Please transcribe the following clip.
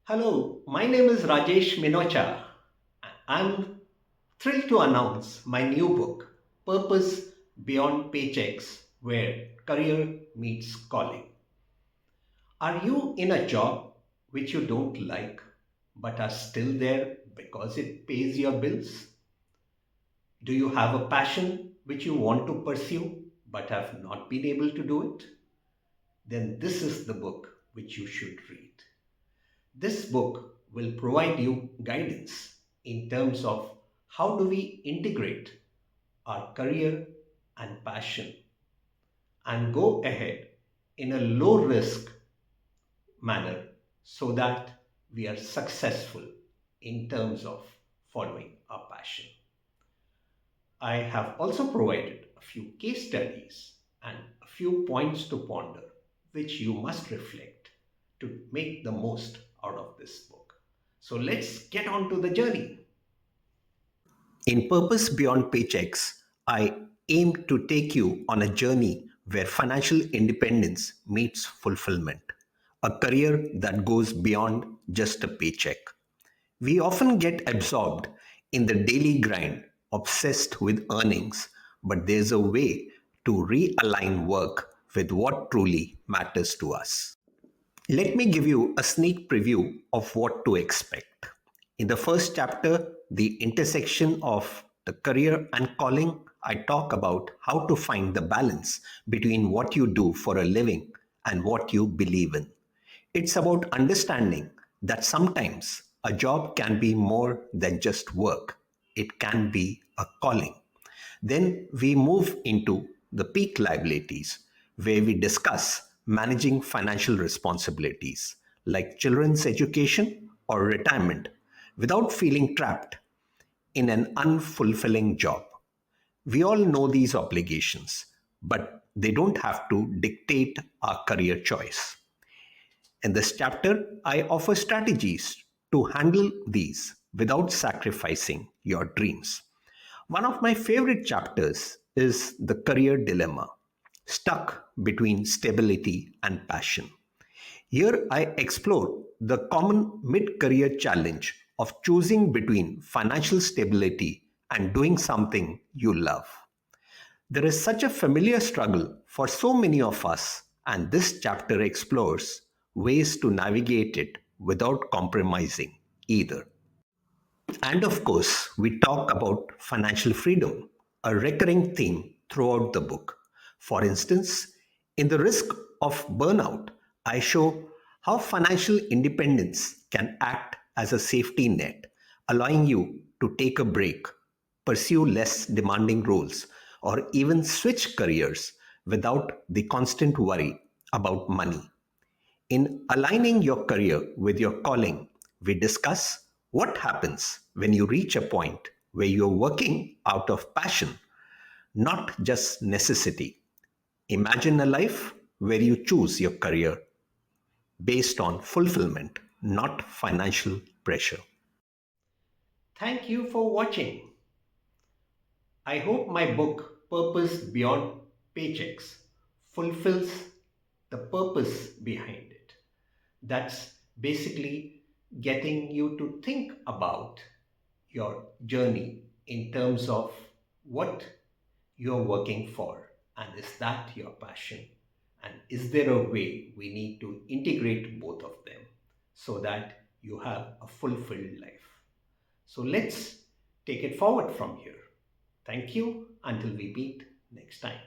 Hello, my name is Rajesh Minocha. I'm thrilled to announce my new book, Purpose Beyond Paychecks, where career meets calling. Are you in a job which you don't like but are still there because it pays your bills? Do you have a passion which you want to pursue but have not been able to do it? Then this is the book which you should read. This book will provide you guidance in terms of how do we integrate our career and passion and go ahead in a low risk manner so that we are successful in terms of following our passion. I have also provided a few case studies and a few points to ponder, which you must reflect to make the most out of this book. So let's get on to the journey. In Purpose Beyond Paychecks, I aim to take you on a journey where financial independence meets fulfillment, a career that goes beyond just a paycheck. We often get absorbed in the daily grind, obsessed with earnings, but there's a way to realign work with what truly matters to us. Let me give you a sneak preview of what to expect. In the first chapter, The Intersection of the Career and Calling, I talk about how to find the balance between what you do for a living and what you believe in. It's about understanding that sometimes a job can be more than just work, it can be a calling. Then we move into the peak liabilities, where we discuss managing financial responsibilities like children's education or retirement without feeling trapped in an unfulfilling job. We all know these obligations, but they don't have to dictate our career choice. In this chapter, I offer strategies to handle these without sacrificing your dreams. One of my favorite chapters is The Career Dilemma, stuck between stability and passion. Here I explore the common mid career challenge of choosing between financial stability and doing something you love. There is such a familiar struggle for so many of us, and this chapter explores ways to navigate it without compromising either. And of course, we talk about financial freedom, a recurring theme throughout the book. For instance, in The Risk of Burnout, I show how financial independence can act as a safety net, allowing you to take a break, pursue less demanding roles, or even switch careers without the constant worry about money. In aligning your career with your calling, we discuss what happens when you reach a point where you're working out of passion, not just necessity. Imagine a life where you choose your career based on fulfillment, not financial pressure. Thank you for watching. I hope my book, Purpose Beyond Paychecks, fulfills the purpose behind it. That's basically getting you to think about your journey in terms of what you're working for, and is that your passion? And is there a way we need to integrate both of them so that you have a fulfilled life? So let's take it forward from here. Thank you until we meet next time.